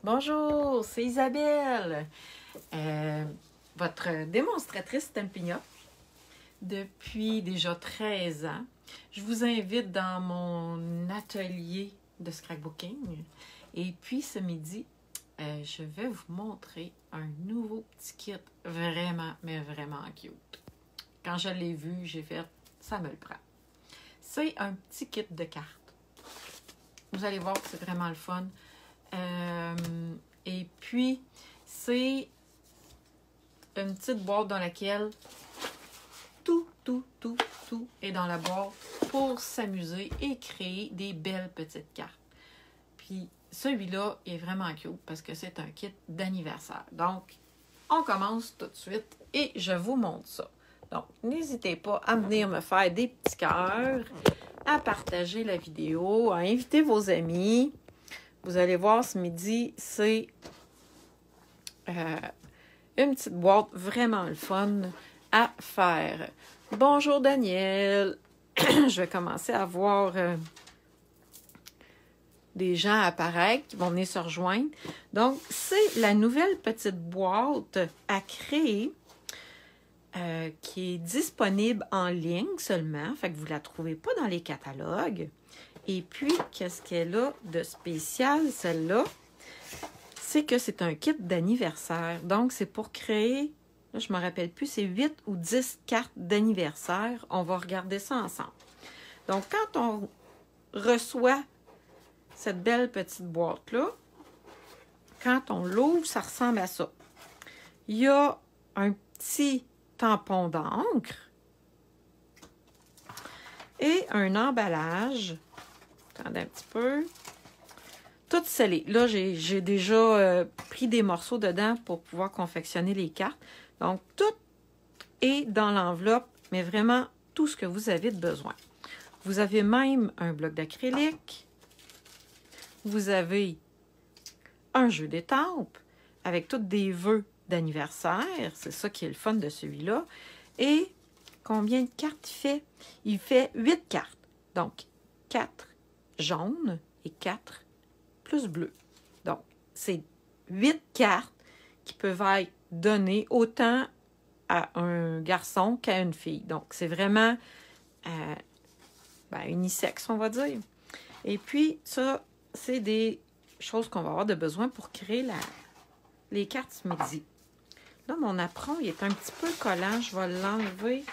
Bonjour, c'est Isabelle, votre démonstratrice Stampin' Up depuis déjà 13 ans. Je vous invite dans mon atelier de scrapbooking. Et puis ce midi, je vais vous montrer un nouveau petit kit vraiment, mais vraiment cute. Quand je l'ai vu, j'ai fait « ça me le prend ». C'est un petit kit de cartes. Vous allez voir que c'est vraiment le fun. Et puis, c'est une petite boîte dans laquelle tout est dans la boîte pour s'amuser et créer des belles petites cartes. Puis, celui-là est vraiment cute parce que c'est un kit d'anniversaire. Donc, on commence tout de suite et je vous montre ça. Donc, n'hésitez pas à venir me faire des petits cœurs, à partager la vidéo, à inviter vos amis. Vous allez voir ce midi, c'est une petite boîte vraiment le fun à faire. Bonjour Daniel! Je vais commencer à voir des gens apparaître qui vont venir se rejoindre. Donc, c'est la nouvelle petite boîte à créer qui est disponible en ligne seulement. Fait que vous ne la trouvez pas dans les catalogues. Et puis, qu'est-ce qu'elle a de spécial, celle-là? C'est que c'est un kit d'anniversaire. Donc, c'est pour créer, là, je ne me rappelle plus, c'est 8 ou 10 cartes d'anniversaire. On va regarder ça ensemble. Donc, quand on reçoit cette belle petite boîte-là, quand on l'ouvre, ça ressemble à ça. Il y a un petit tampon d'encre et un emballage. Attendez un petit peu. Tout scellé. Là, j'ai déjà pris des morceaux dedans pour pouvoir confectionner les cartes. Donc, tout est dans l'enveloppe, mais vraiment tout ce que vous avez de besoin. Vous avez même un bloc d'acrylique. Vous avez un jeu d'étampes avec tous des vœux d'anniversaire. C'est ça qui est le fun de celui-là. Et combien de cartes il fait? Il fait 8 cartes. Donc, 4 jaunes et 4 plus bleu. Donc, c'est 8 cartes qui peuvent être données autant à un garçon qu'à une fille. Donc, c'est vraiment unisexe, on va dire. Et puis, ça, c'est des choses qu'on va avoir de besoin pour créer les cartes ce midi. Là, mon apron, il est un petit peu collant. Je vais l'enlever.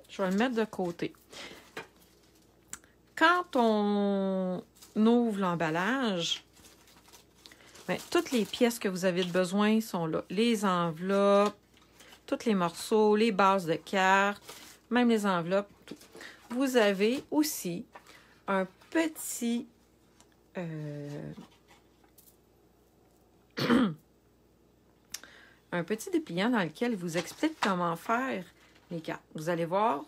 Je vais le mettre de côté. Quand on ouvre l'emballage, toutes les pièces que vous avez de besoin sont là. Les enveloppes, tous les morceaux, les bases de cartes, même les enveloppes, tout. Vous avez aussi un petit un petit dépliant dans lequel vous explique comment faire les cartes. Vous allez voir,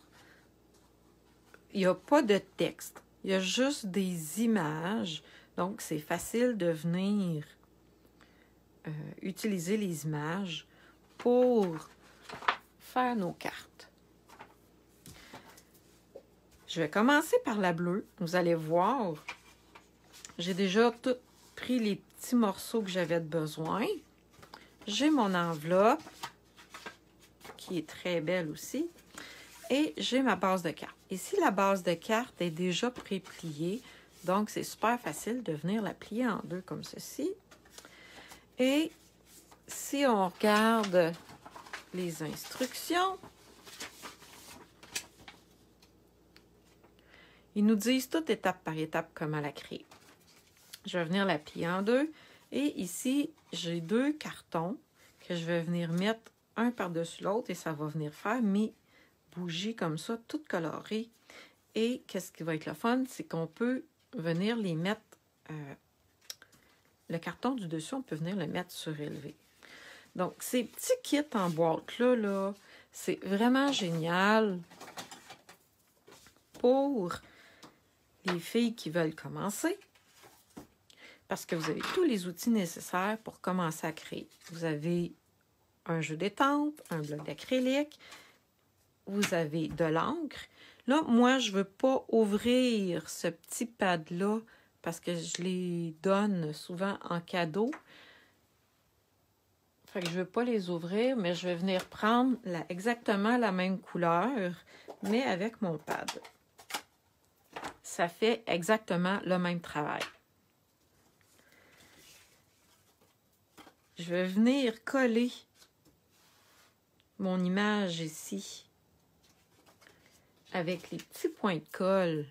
il n'y a pas de texte. Il y a juste des images. Donc, c'est facile de venir utiliser les images pour faire nos cartes. Je vais commencer par la bleue. Vous allez voir, j'ai déjà tout pris les petits morceaux que j'avais de besoin. J'ai mon enveloppe, qui est très belle aussi. Et j'ai ma base de cartes. Ici, la base de cartes est déjà pré-pliée. Donc, c'est super facile de venir la plier en deux comme ceci. Et si on regarde les instructions, ils nous disent toute étape par étape comment la créer. Je vais venir la plier en deux. Et ici, j'ai 2 cartons que je vais venir mettre un par-dessus l'autre et ça va venir faire mes bougies comme ça, toutes colorées. Et qu'est-ce qui va être le fun, c'est qu'on peut venir les mettre, le carton du dessus, on peut venir le mettre surélevé. Donc, ces petits kits en boîte-là, c'est vraiment génial pour les filles qui veulent commencer. Parce que vous avez tous les outils nécessaires pour commencer à créer. Vous avez un jeu d'étampes, un bloc d'acrylique, vous avez de l'encre. Là, moi, je ne veux pas ouvrir ce petit pad-là parce que je les donne souvent en cadeau. Fait que je ne veux pas les ouvrir, mais je vais venir prendre exactement la même couleur, mais avec mon pad. Ça fait exactement le même travail. Je vais venir coller mon image ici avec les petits points de colle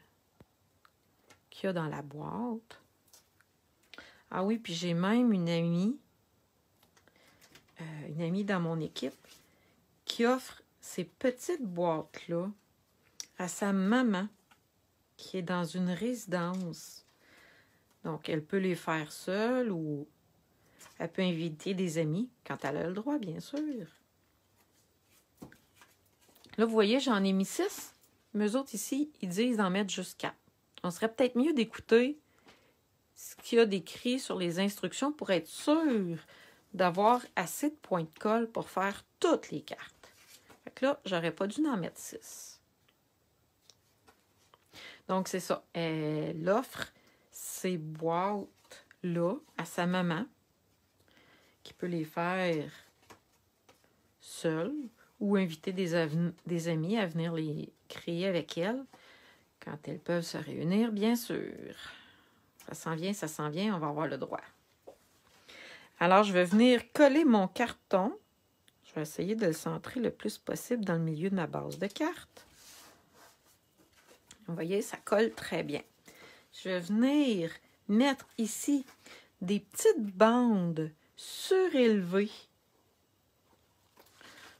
qu'il y a dans la boîte. Ah oui, puis j'ai même une amie dans mon équipe qui offre ces petites boîtes-là à sa maman qui est dans une résidence. Donc, elle peut les faire seule ou elle peut inviter des amis quand elle a le droit, bien sûr. Là, vous voyez, j'en ai mis 6. Mais eux autres ici, ils disent d'en mettre juste 4. On serait peut-être mieux d'écouter ce qu'il y a d'écrit sur les instructions pour être sûr d'avoir assez de points de colle pour faire toutes les cartes. Fait que là, j'aurais pas dû en mettre 6. Donc, c'est ça. Elle offre ces boîtes-là à sa maman qui peut les faire seule ou inviter des amis à venir les créer avec elle quand elles peuvent se réunir, bien sûr. Ça s'en vient, on va avoir le droit. Alors, je vais venir coller mon carton. Je vais essayer de le centrer le plus possible dans le milieu de ma base de cartes. Vous voyez, ça colle très bien. Je vais venir mettre ici des petites bandes surélevées.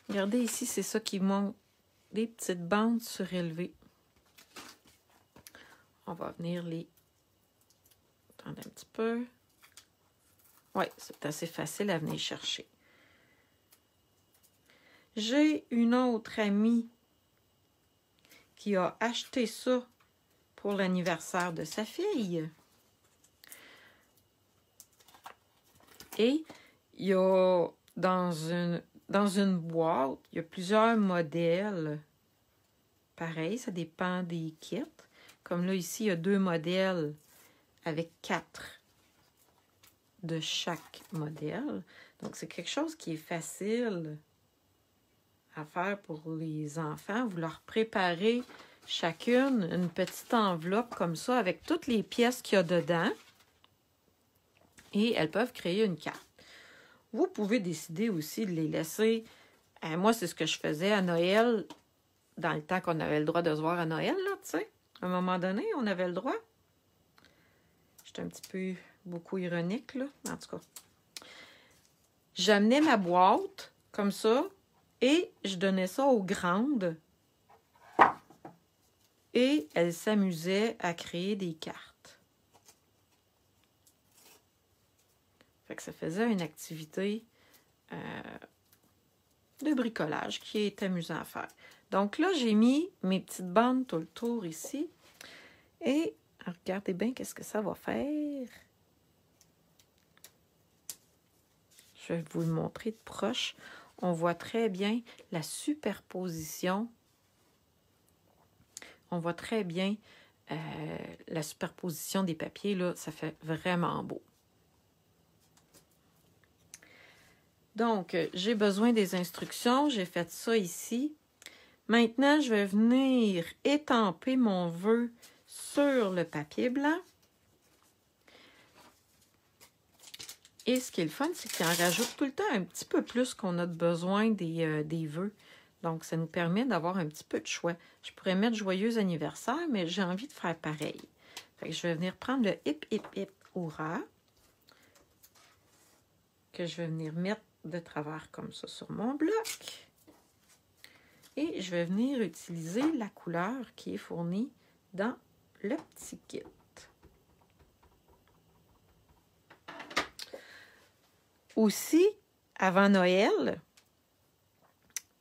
Regardez ici, c'est ça qui monte. Des petites bandes surélevées. On va venir les... Attendez un petit peu. Oui, c'est assez facile à venir chercher. J'ai une autre amie qui a acheté ça pour l'anniversaire de sa fille. Et il y a dans une boîte, il y a plusieurs modèles. Pareil, ça dépend des kits. Comme là, ici, il y a 2 modèles avec 4 de chaque modèle. Donc, c'est quelque chose qui est facile à faire pour les enfants. Vous leur préparez chacune une petite enveloppe comme ça avec toutes les pièces qu'il y a dedans. Et elles peuvent créer une carte. Vous pouvez décider aussi de les laisser. Moi, c'est ce que je faisais à Noël, dans le temps qu'on avait le droit de se voir à Noël, là, tu sais. À un moment donné, on avait le droit. J'étais un petit peu beaucoup ironique, là, en tout cas. J'amenais ma boîte, comme ça, et je donnais ça aux grandes. Et elles s'amusaient à créer des cartes. Fait que ça faisait une activité de bricolage qui est amusant à faire. Donc là, j'ai mis mes petites bandes tout le tour ici. Et regardez bien qu'est-ce que ça va faire. Je vais vous le montrer de proche. On voit très bien la superposition. On voit très bien la superposition des papiers. Là, ça fait vraiment beau. Donc, j'ai besoin des instructions. J'ai fait ça ici. Maintenant, je vais venir étamper mon vœu sur le papier blanc. Et ce qui est le fun, c'est qu'il en rajoute tout le temps un petit peu plus qu'on a besoin des vœux. Donc, ça nous permet d'avoir un petit peu de choix. Je pourrais mettre « Joyeux anniversaire », mais j'ai envie de faire pareil. Fait que je vais venir prendre le « Hip, hip, hip, hurrah » que je vais venir mettre de travers comme ça sur mon bloc. Et je vais venir utiliser la couleur qui est fournie dans le petit kit. Aussi, avant Noël,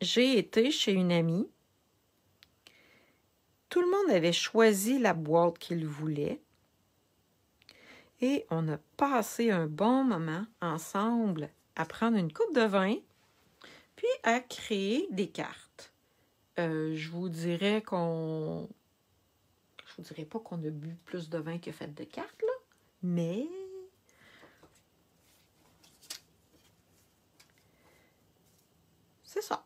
j'ai été chez une amie. Tout le monde avait choisi la boîte qu'il voulait. Et on a passé un bon moment ensemble à prendre une coupe de vin, puis à créer des cartes. Je vous dirais pas qu'on a bu plus de vin que fait de cartes, là. Mais c'est ça.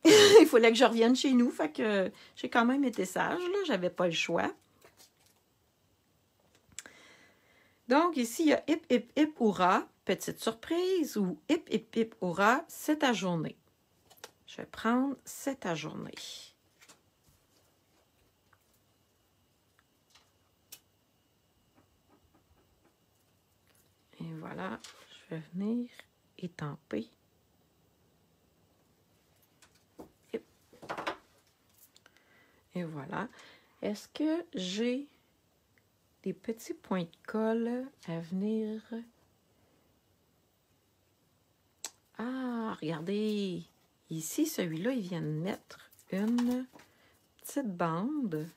Il fallait que je revienne chez nous, fait que j'ai quand même été sage, là, j'avais pas le choix. Donc, ici, il y a hip, hip, hip, hurrah, petite surprise, ou hip, hip, hip, hurrah, c'est ta journée. Je vais prendre c'est ta journée. Et voilà, je vais venir étamper. Et voilà. Est-ce que j'ai des petits points de colle à venir? Ah, regardez. Ici, celui-là, il vient de mettre une petite bande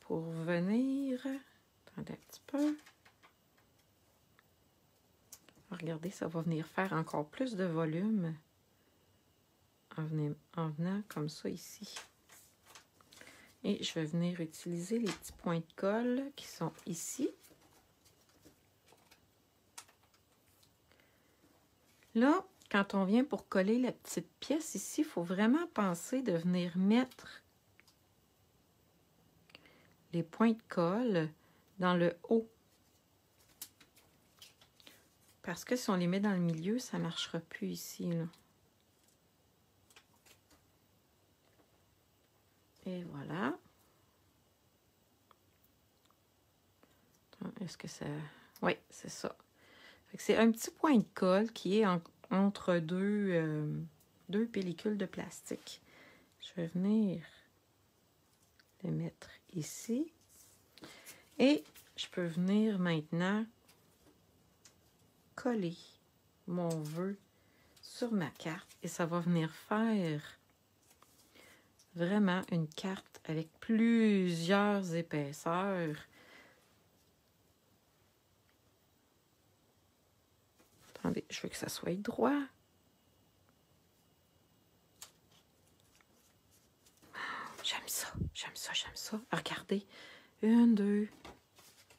pour venir... Attendez un petit peu. Regardez, ça va venir faire encore plus de volume en venant comme ça ici. Et je vais venir utiliser les petits points de colle qui sont ici. Là, quand on vient pour coller la petite pièce ici, il faut vraiment penser de venir mettre les points de colle dans le haut. Parce que si on les met dans le milieu, ça ne marchera plus ici, là. Et voilà. Est-ce que ça... Oui, c'est ça. C'est un petit point de colle qui est entre deux pellicules de plastique. Je vais venir le mettre ici. Et je peux venir maintenant coller mon vœu sur ma carte. Et ça va venir faire vraiment une carte avec plusieurs épaisseurs. Attendez, je veux que ça soit droit. J'aime ça, j'aime ça, j'aime ça. Regardez, 1, 2.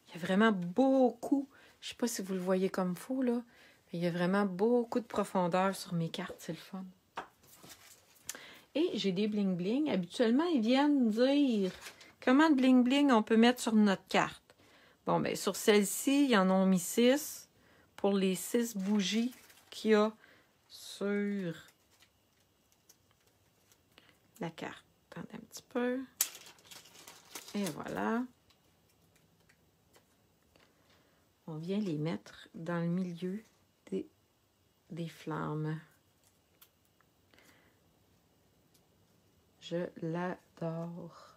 Il y a vraiment beaucoup, je ne sais pas si vous le voyez comme il faut, là, mais il y a vraiment beaucoup de profondeur sur mes cartes, c'est le fun. Et j'ai des bling-bling. Habituellement, ils viennent dire comment de bling-bling on peut mettre sur notre carte. Bon, bien, sur celle-ci, ils en ont mis 6 pour les 6 bougies qu'il y a sur la carte. Attendez un petit peu. Et voilà. On vient les mettre dans le milieu des flammes. Je l'adore.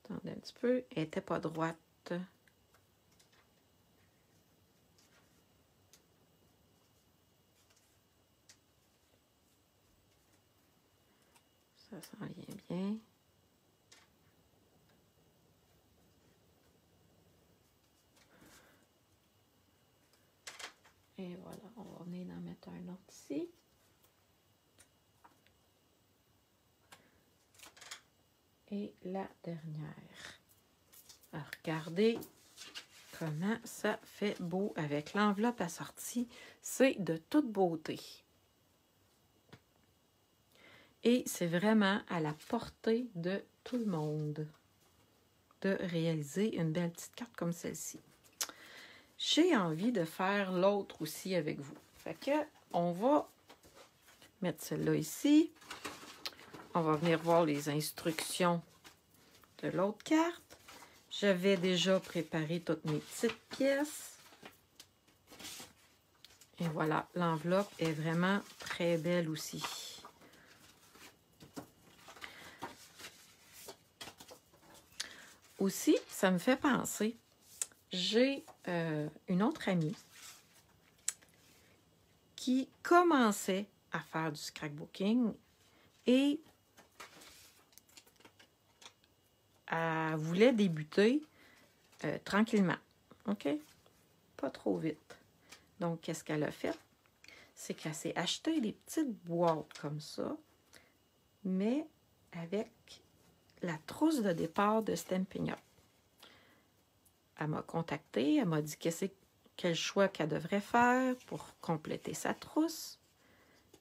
Attendez un petit peu. Elle n'était pas droite. Ça s'en vient bien. Et voilà, on va venir en mettre un autre ici. Et la dernière. Alors, regardez comment ça fait beau avec l'enveloppe assortie. C'est de toute beauté. Et c'est vraiment à la portée de tout le monde de réaliser une belle petite carte comme celle-ci. J'ai envie de faire l'autre aussi avec vous. Fait que on va mettre celle-là ici. On va venir voir les instructions de l'autre carte. J'avais déjà préparé toutes mes petites pièces. Et voilà, l'enveloppe est vraiment très belle aussi. Aussi, ça me fait penser, j'ai une autre amie qui commençait à faire du scrapbooking et elle voulait débuter tranquillement, OK? Pas trop vite. Donc, qu'est-ce qu'elle a fait? C'est qu'elle s'est acheté des petites boîtes comme ça, mais avec la trousse de départ de Stampin' Up. Elle m'a contactée, elle m'a dit quel choix qu'elle devrait faire pour compléter sa trousse.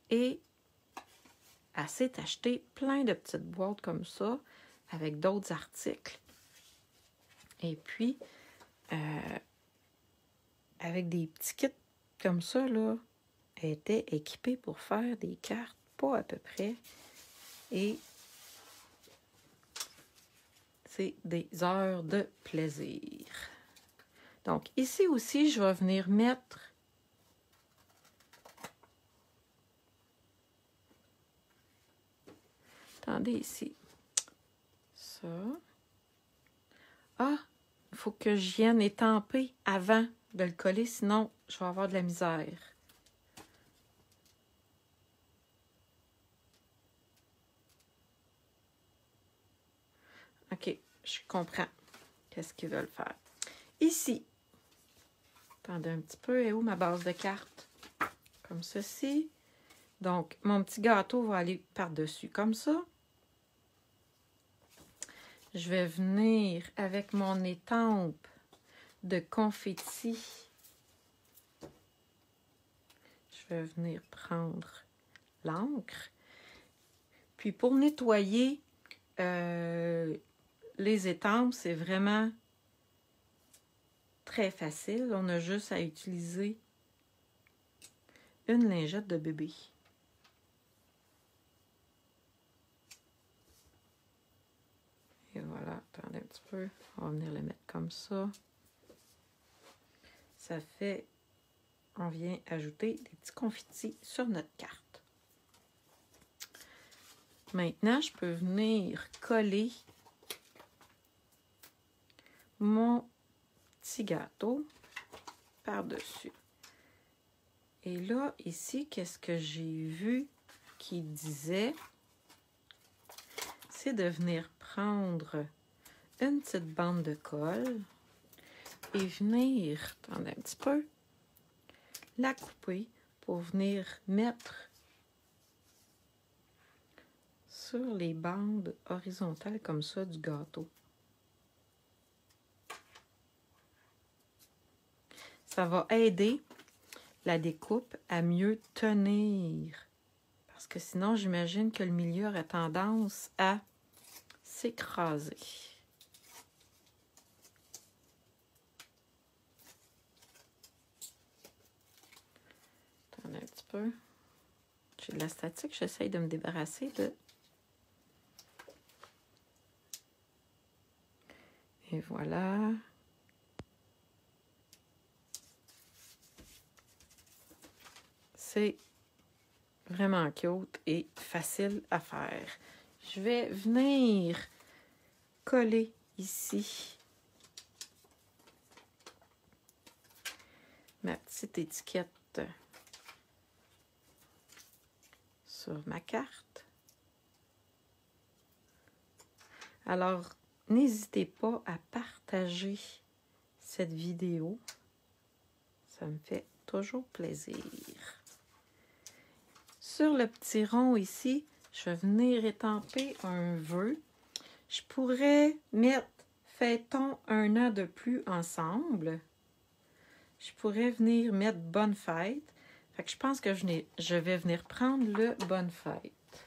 Et elle s'est acheté plein de petites boîtes comme ça, avec d'autres articles. Et puis, avec des petits kits comme ça, là, elle était équipée pour faire des cartes, pas à peu près. Et c'est des heures de plaisir. Donc, ici aussi, je vais venir mettre attendez ici. Ça. Ah, il faut que je vienne étamper avant de le coller, sinon je vais avoir de la misère. OK, je comprends qu'est-ce qu'ils veulent faire. Ici, attendez un petit peu, est où ma base de cartes? Comme ceci. Donc, mon petit gâteau va aller par-dessus, comme ça. Je vais venir avec mon étampe de confetti. Je vais venir prendre l'encre. Puis pour nettoyer les étampes, c'est vraiment très facile. On a juste à utiliser une lingette de bébé. Et voilà, attendez un petit peu. On va venir le mettre comme ça. Ça fait, on vient ajouter des petits confettis sur notre carte. Maintenant, je peux venir coller mon petit gâteau par-dessus. Et là, ici, qu'est-ce que j'ai vu qui disait? C'est de venir prendre une petite bande de colle et venir, attendez un petit peu, la couper pour venir mettre sur les bandes horizontales comme ça du gâteau. Ça va aider la découpe à mieux tenir. Parce que sinon, j'imagine que le milieu aurait tendance à s'écraser. Attendez un petit peu. J'ai de la statique, j'essaye de me débarrasser de... Et voilà. C'est vraiment cute et facile à faire. Je vais venir coller ici ma petite étiquette sur ma carte. Alors, n'hésitez pas à partager cette vidéo. Ça me fait toujours plaisir. Sur le petit rond ici, je vais venir étamper un vœu. Je pourrais mettre « Fêtons un an de plus ensemble ». Je pourrais venir mettre « Bonne fête ». Fait que je pense que je vais venir prendre le « Bonne fête ».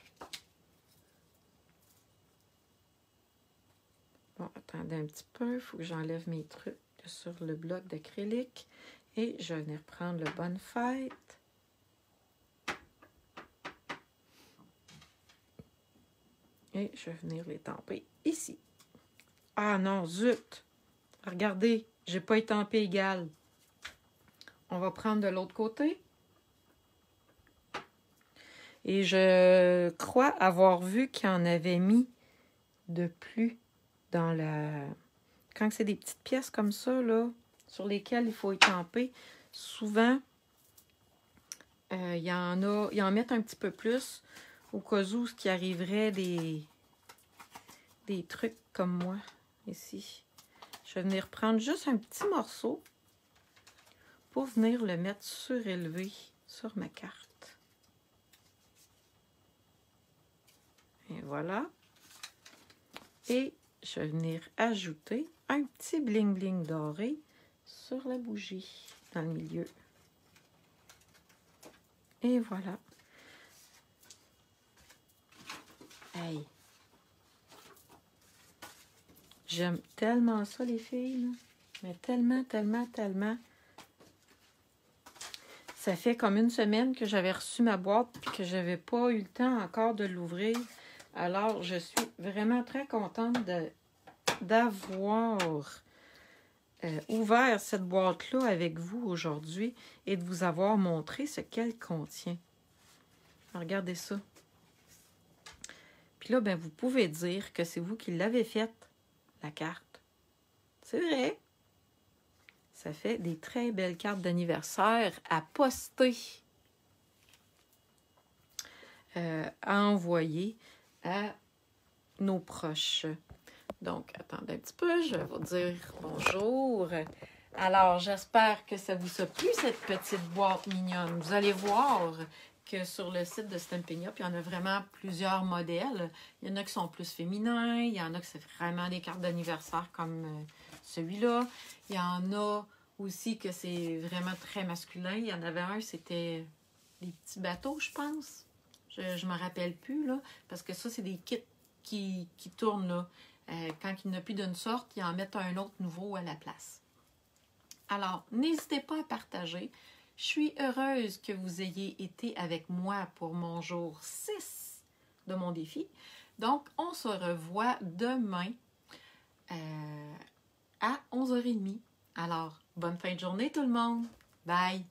Bon, attendez un petit peu, il faut que j'enlève mes trucs sur le bloc d'acrylique. Et je vais venir prendre le « Bonne fête ». Et je vais venir l'étamper ici. Ah non, zut! Regardez, j'ai pas étampé égal. On va prendre de l'autre côté. Et je crois avoir vu qu'il y en avait mis de plus dans la... Quand c'est des petites pièces comme ça, là, sur lesquelles il faut étamper, souvent, ils en mettent un petit peu plus au cas où ce qui arriverait des trucs comme moi, ici. Je vais venir prendre juste un petit morceau pour venir le mettre surélevé sur ma carte. Et voilà. Et je vais venir ajouter un petit bling-bling doré sur la bougie, dans le milieu. Et voilà. Hey! J'aime tellement ça, les filles, là. Mais tellement, tellement, tellement. Ça fait comme une semaine que j'avais reçu ma boîte et que je n'avais pas eu le temps encore de l'ouvrir. Alors, je suis vraiment très contente d'avoir ouvert cette boîte-là avec vous aujourd'hui et de vous avoir montré ce qu'elle contient. Regardez ça. Puis là, ben, vous pouvez dire que c'est vous qui l'avez faite, la carte. C'est vrai. Ça fait des très belles cartes d'anniversaire à poster, à envoyer à nos proches. Donc, attendez un petit peu, je vais vous dire bonjour. Alors, j'espère que ça vous a plu, cette petite boîte mignonne. Vous allez voir que sur le site de Stampin' Up, il y en a vraiment plusieurs modèles. Il y en a qui sont plus féminins, il y en a qui c'est vraiment des cartes d'anniversaire comme celui-là. Il y en a aussi que c'est vraiment très masculin. Il y en avait un, c'était des petits bateaux, je pense. Je ne me rappelle plus, là, parce que ça, c'est des kits qui tournent, là. Quand il n'y en a plus d'une sorte, ils en mettent un autre nouveau à la place. Alors, n'hésitez pas à partager. Je suis heureuse que vous ayez été avec moi pour mon jour 6 de mon défi. Donc, on se revoit demain à 11h30. Alors, bonne fin de journée tout le monde. Bye!